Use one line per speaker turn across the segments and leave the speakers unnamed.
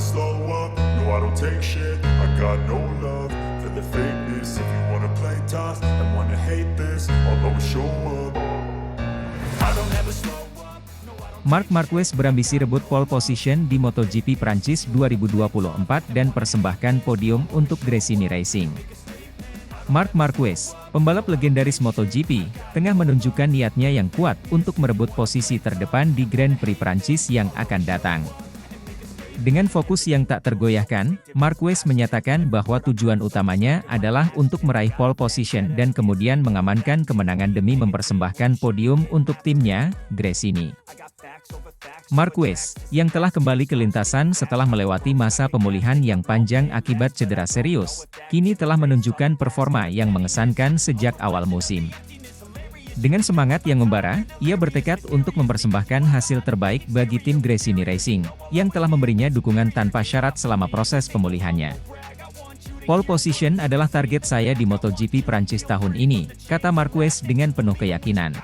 slow up, no I don't take shit. I got no love for the fakeness. If you wanna play tough and wanna hate this, I'll always show up. I don't ever slow up.
Marc Marquez berambisi rebut pole position di MotoGP Prancis 2024 dan persembahkan podium untuk Gresini Racing. Marc Marquez, pembalap legendaris MotoGP, tengah menunjukkan niatnya yang kuat untuk merebut posisi terdepan di Grand Prix Prancis yang akan datang. Dengan fokus yang tak tergoyahkan, Marquez menyatakan bahwa tujuan utamanya adalah untuk meraih pole position dan kemudian mengamankan kemenangan demi mempersembahkan podium untuk timnya, Gresini. Marquez, yang telah kembali ke lintasan setelah melewati masa pemulihan yang panjang akibat cedera serius, kini telah menunjukkan performa yang mengesankan sejak awal musim. Dengan semangat yang membara, ia bertekad untuk mempersembahkan hasil terbaik bagi tim Gresini Racing, yang telah memberinya dukungan tanpa syarat selama proses pemulihannya. Pole position adalah target saya di MotoGP Prancis tahun ini, kata Marquez dengan penuh keyakinan.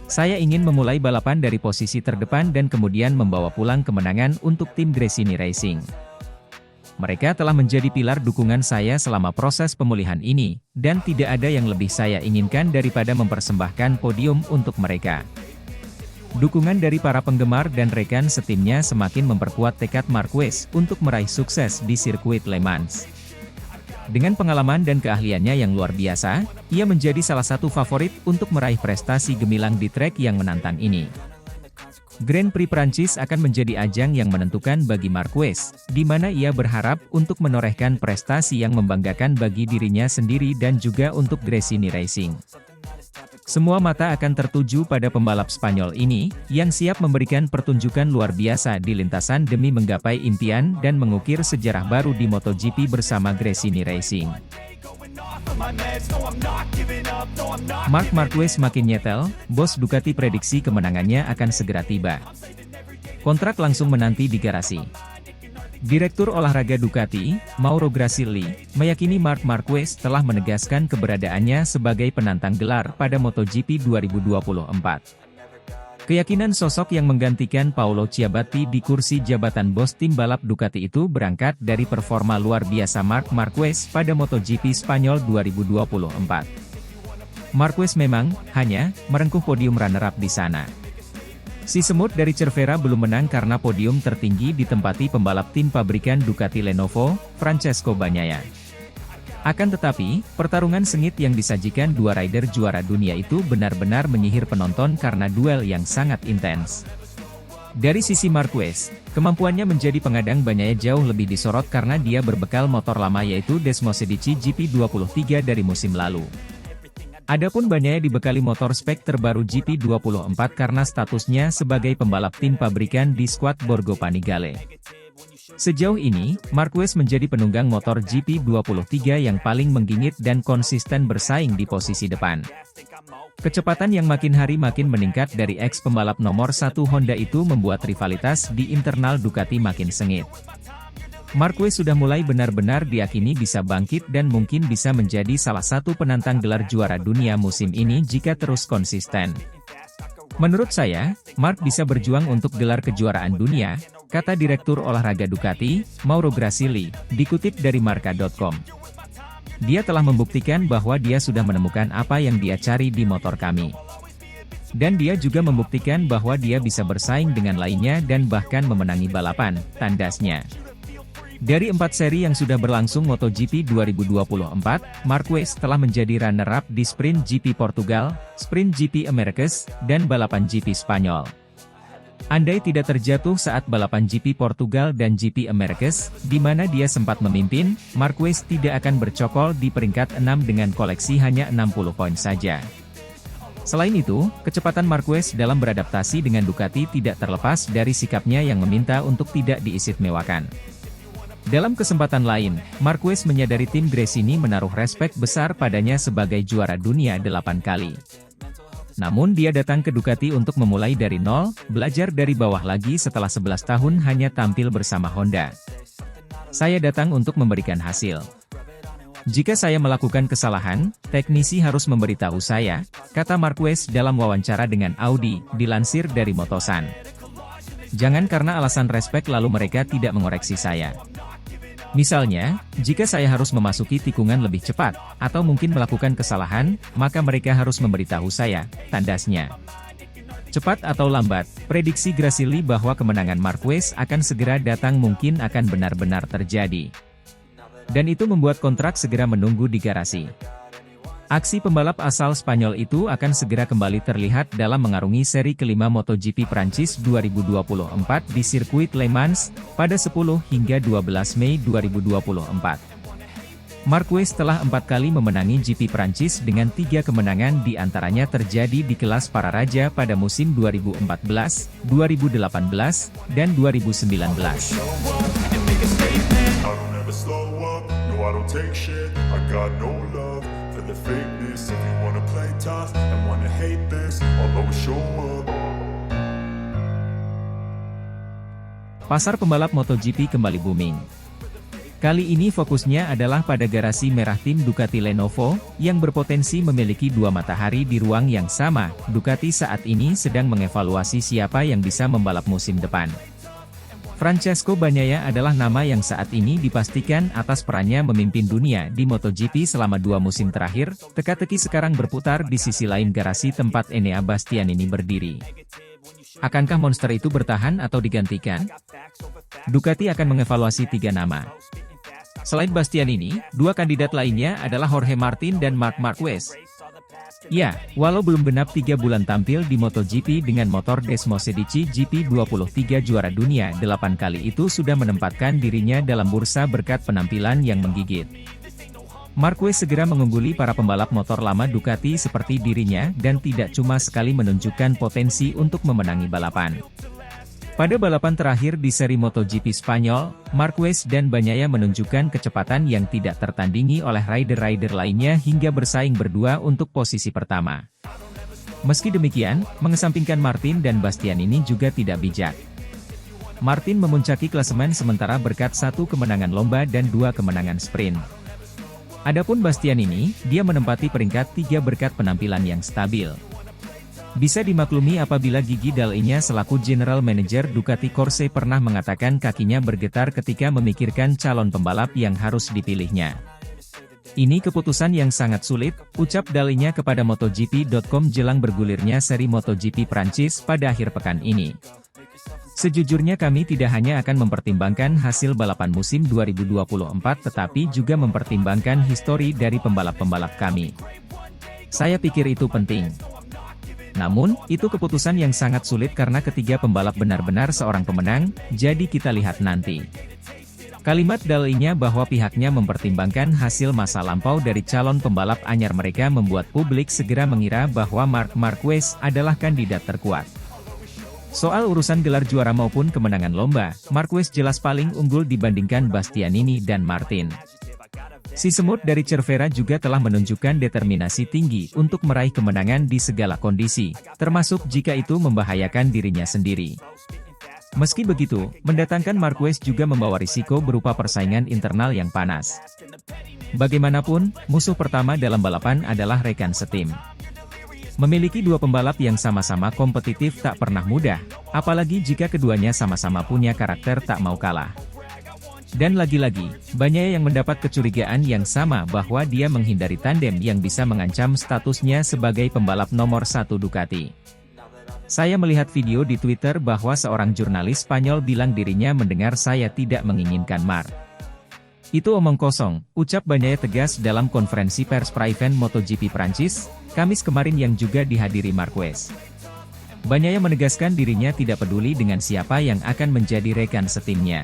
Saya ingin memulai balapan dari posisi terdepan dan kemudian membawa pulang kemenangan untuk tim Gresini Racing. Mereka telah menjadi pilar dukungan saya selama proses pemulihan ini, dan tidak ada yang lebih saya inginkan daripada mempersembahkan podium untuk mereka. Dukungan dari para penggemar dan rekan setimnya semakin memperkuat tekad Marquez untuk meraih sukses di sirkuit Le Mans. Dengan pengalaman dan keahliannya yang luar biasa, ia menjadi salah satu favorit untuk meraih prestasi gemilang di trek yang menantang ini. Grand Prix Prancis akan menjadi ajang yang menentukan bagi Marquez, di mana ia berharap untuk menorehkan prestasi yang membanggakan bagi dirinya sendiri dan juga untuk Gresini Racing. Semua mata akan tertuju pada pembalap Spanyol ini, yang siap memberikan pertunjukan luar biasa di lintasan demi menggapai impian dan mengukir sejarah baru di MotoGP bersama Gresini Racing. Marc Marquez makin nyetel, bos Ducati prediksi kemenangannya akan segera tiba. Kontrak langsung menanti di garasi. Direktur Olahraga Ducati, Mauro Grassilli, meyakini Marc Marquez telah menegaskan keberadaannya sebagai penantang gelar pada MotoGP 2024. Keyakinan sosok yang menggantikan Paolo Ciabatti di kursi jabatan bos tim balap Ducati itu berangkat dari performa luar biasa Marc Marquez pada MotoGP Spanyol 2024. Marquez memang hanya merengkuh podium runner-up di sana. Si semut dari Cervera belum menang karena podium tertinggi ditempati pembalap tim pabrikan Ducati Lenovo, Francesco Bagnaia. Akan tetapi, pertarungan sengit yang disajikan dua rider juara dunia itu benar-benar menyihir penonton karena duel yang sangat intens. Dari sisi Marquez, kemampuannya menjadi pengadang Bagnaia jauh lebih disorot karena dia berbekal motor lama yaitu Desmosedici GP23 dari musim lalu. Adapun Bagnaia dibekali motor spek terbaru GP24 karena statusnya sebagai pembalap tim pabrikan di skuad Borgo Panigale. Sejauh ini, Marquez menjadi penunggang motor GP23 yang paling menggigit dan konsisten bersaing di posisi depan. Kecepatan yang makin hari makin meningkat dari ex-pembalap nomor 1 Honda itu membuat rivalitas di internal Ducati makin sengit. Marquez sudah mulai benar-benar diyakini bisa bangkit dan mungkin bisa menjadi salah satu penantang gelar juara dunia musim ini jika terus konsisten. Menurut saya, Marc bisa berjuang untuk gelar kejuaraan dunia, kata Direktur Olahraga Ducati, Mauro Grassilli, dikutip dari Marca.com. Dia telah membuktikan bahwa dia sudah menemukan apa yang dia cari di motor kami. Dan dia juga membuktikan bahwa dia bisa bersaing dengan lainnya dan bahkan memenangi balapan, tandasnya. Dari 4 seri yang sudah berlangsung MotoGP 2024, Marquez telah menjadi runner-up di Sprint GP Portugal, Sprint GP Americas, dan balapan GP Spanyol. Andai tidak terjatuh saat balapan GP Portugal dan GP Americas, di mana dia sempat memimpin, Marquez tidak akan bercokol di peringkat 6 dengan koleksi hanya 60 poin saja. Selain itu, kecepatan Marquez dalam beradaptasi dengan Ducati tidak terlepas dari sikapnya yang meminta untuk tidak diistimewakan. Dalam kesempatan lain, Marquez menyadari tim Gresini menaruh respek besar padanya sebagai juara dunia 8 kali. Namun dia datang ke Ducati untuk memulai dari nol, belajar dari bawah lagi setelah 11 tahun hanya tampil bersama Honda. Saya datang untuk memberikan hasil. Jika saya melakukan kesalahan, teknisi harus memberitahu saya, kata Marquez dalam wawancara dengan Audi, dilansir dari Motosan. Jangan karena alasan respek lalu mereka tidak mengoreksi saya. Misalnya, jika saya harus memasuki tikungan lebih cepat, atau mungkin melakukan kesalahan, maka mereka harus memberitahu saya, tandasnya. Cepat atau lambat, prediksi Grasili bahwa kemenangan Marquez akan segera datang mungkin akan benar-benar terjadi. Dan itu membuat kontrak segera menunggu di garasi. Aksi pembalap asal Spanyol itu akan segera kembali terlihat dalam mengarungi seri kelima MotoGP Prancis 2024 di sirkuit Le Mans, pada 10 hingga 12 Mei 2024. Marquez telah 4 kali memenangi GP Prancis dengan 3 kemenangan di antaranya terjadi di kelas para raja pada musim 2014, 2018, dan 2019.
The fakeness, if you wanna play tough and wanna hate this, I'll always show up.
Pasar pembalap MotoGP kembali booming. Kali ini fokusnya adalah pada garasi merah tim Ducati Lenovo, yang berpotensi memiliki dua matahari di ruang yang sama. Ducati saat ini sedang mengevaluasi siapa yang bisa membalap musim depan. Francesco Bagnaia adalah nama yang saat ini dipastikan atas perannya memimpin dunia di MotoGP selama 2 musim terakhir. Teka-teki sekarang berputar di sisi lain garasi tempat Enea Bastianini berdiri. Akankah monster itu bertahan atau digantikan? Ducati akan mengevaluasi 3 nama. Selain Bastianini, 2 kandidat lainnya adalah Jorge Martin dan Marc Marquez. Ya, walau belum genap 3 bulan tampil di MotoGP dengan motor Desmosedici GP23 juara dunia 8 kali itu sudah menempatkan dirinya dalam bursa berkat penampilan yang menggigit. Marquez segera mengungguli para pembalap motor lama Ducati seperti dirinya dan tidak cuma sekali menunjukkan potensi untuk memenangi balapan. Pada balapan terakhir di seri MotoGP Spanyol, Marquez dan Bagnaia menunjukkan kecepatan yang tidak tertandingi oleh rider-rider lainnya hingga bersaing berdua untuk posisi pertama. Meski demikian, mengesampingkan Martin dan Bastianini juga tidak bijak. Martin memuncaki klasemen sementara berkat 1 kemenangan lomba dan 2 kemenangan sprint. Adapun Bastianini, dia menempati peringkat 3 berkat penampilan yang stabil. Bisa dimaklumi apabila Gigi Dall'Igna selaku General Manager Ducati Corse pernah mengatakan kakinya bergetar ketika memikirkan calon pembalap yang harus dipilihnya. Ini keputusan yang sangat sulit, ucap Dall'Igna kepada MotoGP.com jelang bergulirnya seri MotoGP Prancis pada akhir pekan ini. Sejujurnya kami tidak hanya akan mempertimbangkan hasil balapan musim 2024 tetapi juga mempertimbangkan histori dari pembalap-pembalap kami. Saya pikir itu penting. Namun, itu keputusan yang sangat sulit karena ketiga pembalap benar-benar seorang pemenang, jadi kita lihat nanti. Kalimat Dall'Igna bahwa pihaknya mempertimbangkan hasil masa lampau dari calon pembalap anyar mereka membuat publik segera mengira bahwa Marc Marquez adalah kandidat terkuat. Soal urusan gelar juara maupun kemenangan lomba, Marquez jelas paling unggul dibandingkan Bastianini dan Martin. Si semut dari Cervera juga telah menunjukkan determinasi tinggi untuk meraih kemenangan di segala kondisi, termasuk jika itu membahayakan dirinya sendiri. Meski begitu, mendatangkan Marquez juga membawa risiko berupa persaingan internal yang panas. Bagaimanapun, musuh pertama dalam balapan adalah rekan setim. Memiliki 2 pembalap yang sama-sama kompetitif tak pernah mudah, apalagi jika keduanya sama-sama punya karakter tak mau kalah. Dan lagi-lagi, banyak yang mendapat kecurigaan yang sama bahwa dia menghindari tandem yang bisa mengancam statusnya sebagai pembalap nomor 1 Ducati. Saya melihat video di Twitter bahwa seorang jurnalis Spanyol bilang dirinya mendengar saya tidak menginginkan Marc. Itu omong kosong, ucap Bagnaia tegas dalam konferensi pers pra-event MotoGP Prancis, Kamis kemarin yang juga dihadiri Marquez. Bagnaia menegaskan dirinya tidak peduli dengan siapa yang akan menjadi rekan setimnya.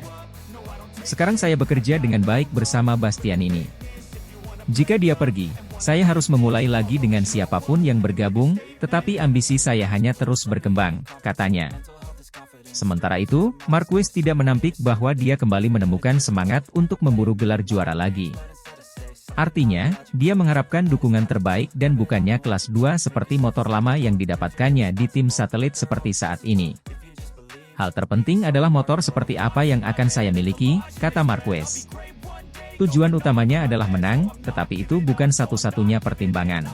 Sekarang saya bekerja dengan baik bersama Bastianini. Jika dia pergi, saya harus memulai lagi dengan siapapun yang bergabung, tetapi ambisi saya hanya terus berkembang, katanya. Sementara itu, Marquez tidak menampik bahwa dia kembali menemukan semangat untuk memburu gelar juara lagi. Artinya, dia mengharapkan dukungan terbaik dan bukannya kelas 2 seperti motor lama yang didapatkannya di tim satelit seperti saat ini. Hal terpenting adalah motor seperti apa yang akan saya miliki, kata Marquez. Tujuan utamanya adalah menang, tetapi itu bukan satu-satunya pertimbangan.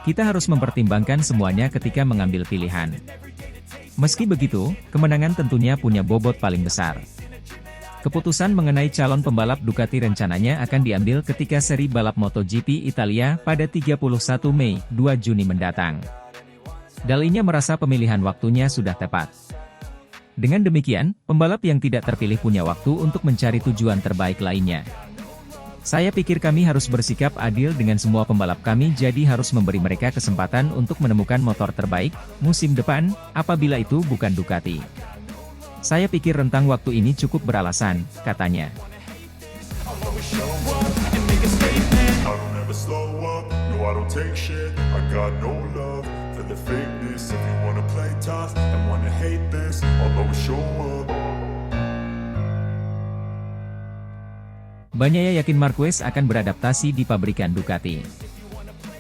Kita harus mempertimbangkan semuanya ketika mengambil pilihan. Meski begitu, kemenangan tentunya punya bobot paling besar. Keputusan mengenai calon pembalap Ducati rencananya akan diambil ketika seri balap MotoGP Italia pada 31 Mei, 2 Juni mendatang. Dalinya merasa pemilihan waktunya sudah tepat. Dengan demikian, pembalap yang tidak terpilih punya waktu untuk mencari tujuan terbaik lainnya. Saya pikir kami harus bersikap adil dengan semua pembalap kami, jadi harus memberi mereka kesempatan untuk menemukan motor terbaik musim depan, apabila itu bukan Ducati. Saya pikir rentang waktu ini cukup beralasan, katanya.
I don't ever slow up, no I don't take shit. I got no love for the fakeness. If you wanna play tough and wanna hate this, I'll always show up.
Bagnaia yakin Marquez akan beradaptasi di pabrikan Ducati.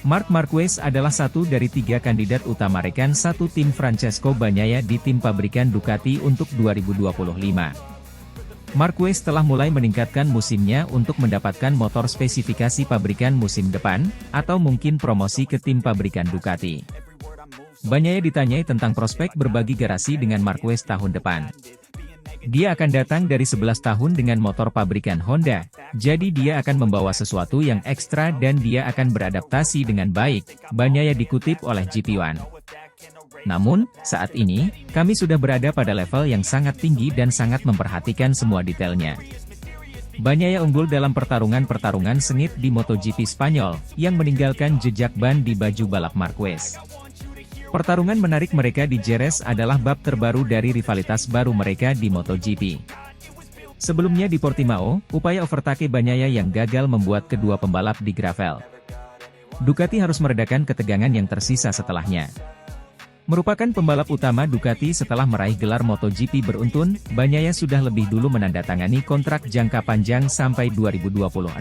Marc Marquez adalah satu dari 3 kandidat utama rekan satu tim Francesco Bagnaia di tim pabrikan Ducati untuk 2025. Marquez telah mulai meningkatkan musimnya untuk mendapatkan motor spesifikasi pabrikan musim depan, atau mungkin promosi ke tim pabrikan Ducati. Bagnaia ditanyai tentang prospek berbagi garasi dengan Marquez tahun depan. Dia akan datang dari 11 tahun dengan motor pabrikan Honda, jadi dia akan membawa sesuatu yang ekstra dan dia akan beradaptasi dengan baik, Bagnaia dikutip oleh GP1. Namun, saat ini, kami sudah berada pada level yang sangat tinggi dan sangat memperhatikan semua detailnya. Bagnaia unggul dalam pertarungan-pertarungan sengit di MotoGP Spanyol, yang meninggalkan jejak ban di baju balap Marquez. Pertarungan menarik mereka di Jerez adalah bab terbaru dari rivalitas baru mereka di MotoGP. Sebelumnya di Portimao, upaya overtake Bagnaia yang gagal membuat kedua pembalap di gravel. Ducati harus meredakan ketegangan yang tersisa setelahnya. Merupakan pembalap utama Ducati setelah meraih gelar MotoGP beruntun, Bagnaia sudah lebih dulu menandatangani kontrak jangka panjang sampai 2026.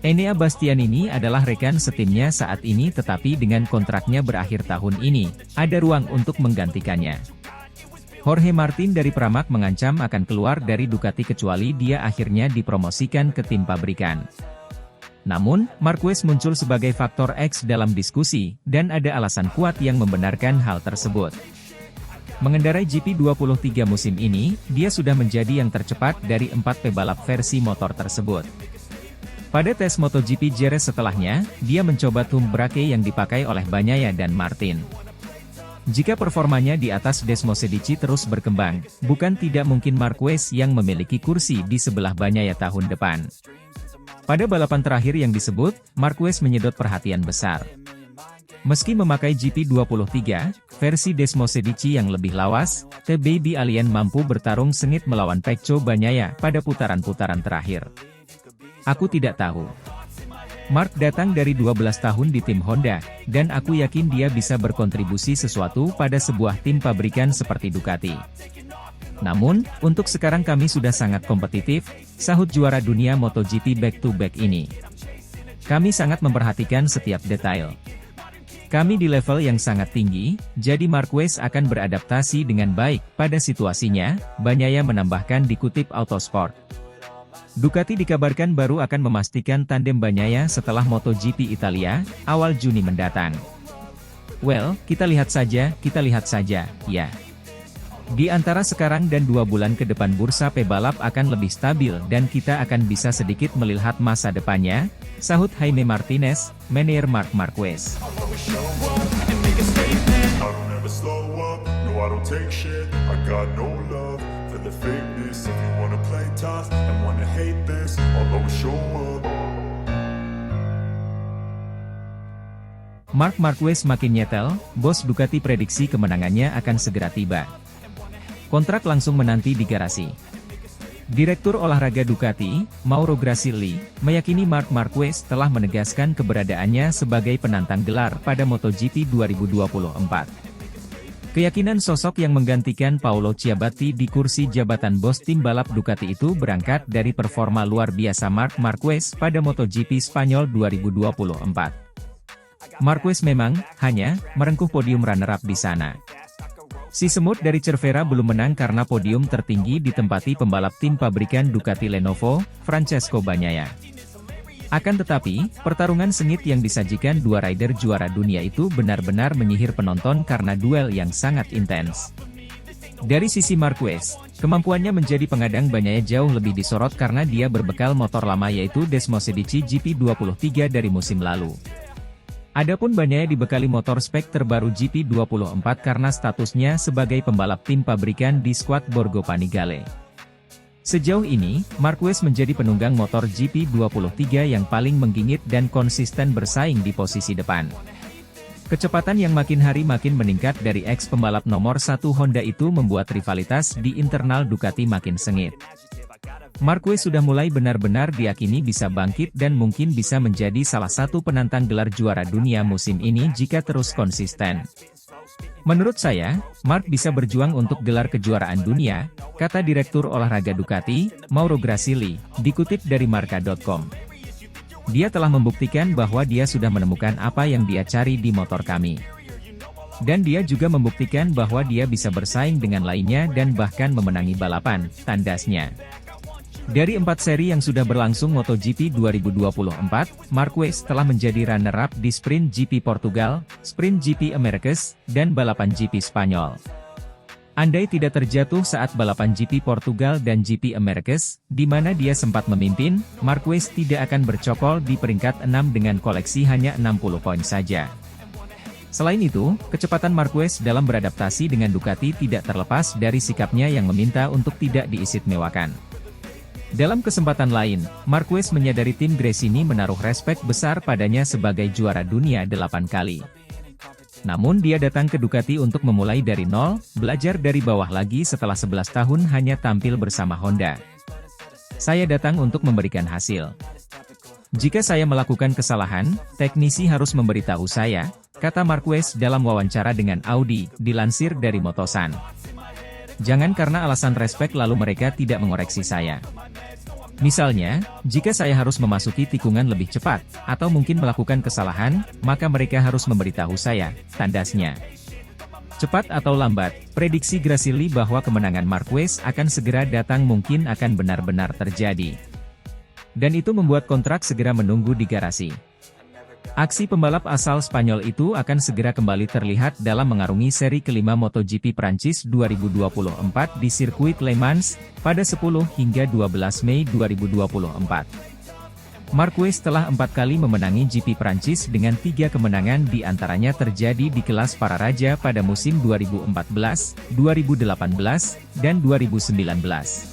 Enea Bastianini adalah rekan setimnya saat ini, tetapi dengan kontraknya berakhir tahun ini, ada ruang untuk menggantikannya. Jorge Martin dari Pramac mengancam akan keluar dari Ducati kecuali dia akhirnya dipromosikan ke tim pabrikan. Namun, Marquez muncul sebagai faktor X dalam diskusi, dan ada alasan kuat yang membenarkan hal tersebut. Mengendarai GP23 musim ini, dia sudah menjadi yang tercepat dari 4 pebalap versi motor tersebut. Pada tes MotoGP Jerez setelahnya, dia mencoba tum brake yang dipakai oleh Bagnaia dan Martin. Jika performanya di atas Desmosedici terus berkembang, bukan tidak mungkin Marquez yang memiliki kursi di sebelah Bagnaia tahun depan. Pada balapan terakhir yang disebut, Marquez menyedot perhatian besar. Meski memakai GP23, versi Desmosedici yang lebih lawas, The Baby Alien mampu bertarung sengit melawan Pecco Bagnaia pada putaran-putaran terakhir. Aku tidak tahu. Marc datang dari 12 tahun di tim Honda, dan aku yakin dia bisa berkontribusi sesuatu pada sebuah tim pabrikan seperti Ducati. Namun, untuk sekarang kami sudah sangat kompetitif, sahut juara dunia MotoGP back-to-back ini. Kami sangat memperhatikan setiap detail. Kami di level yang sangat tinggi, jadi Marquez akan beradaptasi dengan baik pada situasinya, Bagnaia menambahkan dikutip Autosport. Ducati dikabarkan baru akan memastikan tandem Bagnaia setelah MotoGP Italia, awal Juni mendatang. Well, kita lihat saja, ya. Di antara sekarang dan 2 bulan ke depan bursa pebalap akan lebih stabil dan kita akan bisa sedikit melihat masa depannya, sahut Jaime Martinez, manajer Marc Marquez. Marc Marquez makin nyetel, bos Ducati prediksi kemenangannya akan segera tiba. Kontrak langsung menanti di garasi. Direktur olahraga Ducati, Mauro Grassilli, meyakini Marc Marquez telah menegaskan keberadaannya sebagai penantang gelar pada MotoGP 2024. Keyakinan sosok yang menggantikan Paolo Ciabatti di kursi jabatan bos tim balap Ducati itu berangkat dari performa luar biasa Marc Marquez pada MotoGP Spanyol 2024. Marquez memang hanya merengkuh podium runner-up di sana. Si semut dari Cervera belum menang karena podium tertinggi ditempati pembalap tim pabrikan Ducati Lenovo, Francesco Bagnaia. Akan tetapi, pertarungan sengit yang disajikan dua rider juara dunia itu benar-benar menyihir penonton karena duel yang sangat intens. Dari sisi Marquez, kemampuannya menjadi pengadang banyaknya jauh lebih disorot karena dia berbekal motor lama yaitu Desmosedici GP23 dari musim lalu. Adapun banyaknya dibekali motor spek terbaru GP24 karena statusnya sebagai pembalap tim pabrikan di skuad Borgo Panigale. Sejauh ini, Marquez menjadi penunggang motor GP23 yang paling menggigit dan konsisten bersaing di posisi depan. Kecepatan yang makin hari makin meningkat dari ex-pembalap nomor 1 Honda itu membuat rivalitas di internal Ducati makin sengit. Marquez sudah mulai benar-benar diyakini bisa bangkit dan mungkin bisa menjadi salah satu penantang gelar juara dunia musim ini jika terus konsisten. Menurut saya, Mark bisa berjuang untuk gelar kejuaraan dunia, kata Direktur Olahraga Ducati, Mauro Grasili, dikutip dari Marca.com. Dia telah membuktikan bahwa dia sudah menemukan apa yang dia cari di motor kami. Dan dia juga membuktikan bahwa dia bisa bersaing dengan lainnya dan bahkan memenangi balapan, tandasnya. Dari 4 seri yang sudah berlangsung MotoGP 2024, Marquez telah menjadi runner-up di Sprint GP Portugal, Sprint GP Americas, dan balapan GP Spanyol. Andai tidak terjatuh saat balapan GP Portugal dan GP Americas, di mana dia sempat memimpin, Marquez tidak akan bercokol di peringkat 6 dengan koleksi hanya 60 poin saja. Selain itu, kecepatan Marquez dalam beradaptasi dengan Ducati tidak terlepas dari sikapnya yang meminta untuk tidak diistimewakan. Dalam kesempatan lain, Marquez menyadari tim Gresini menaruh respek besar padanya sebagai juara dunia 8 kali. Namun dia datang ke Ducati untuk memulai dari nol, belajar dari bawah lagi setelah 11 tahun hanya tampil bersama Honda. Saya datang untuk memberikan hasil. Jika saya melakukan kesalahan, teknisi harus memberitahu saya, kata Marquez dalam wawancara dengan Audi, dilansir dari Motosan. Jangan karena alasan respek lalu mereka tidak mengoreksi saya. Misalnya, jika saya harus memasuki tikungan lebih cepat, atau mungkin melakukan kesalahan, maka mereka harus memberitahu saya, tandasnya. Cepat atau lambat, prediksi Grasili bahwa kemenangan Marquez akan segera datang mungkin akan benar-benar terjadi. Dan itu membuat kontrak segera menunggu di garasi. Aksi pembalap asal Spanyol itu akan segera kembali terlihat dalam mengarungi seri kelima MotoGP Prancis 2024 di sirkuit Le Mans, pada 10 hingga 12 Mei 2024. Marquez telah 4 kali memenangi GP Prancis dengan 3 kemenangan di antaranya terjadi di kelas para raja pada musim 2014, 2018, dan 2019.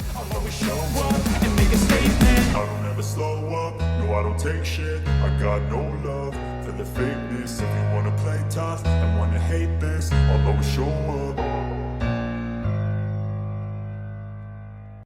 I don't take shit, I got no love for the fakeness. If you wanna play tough and wanna hate this, I'll always show up.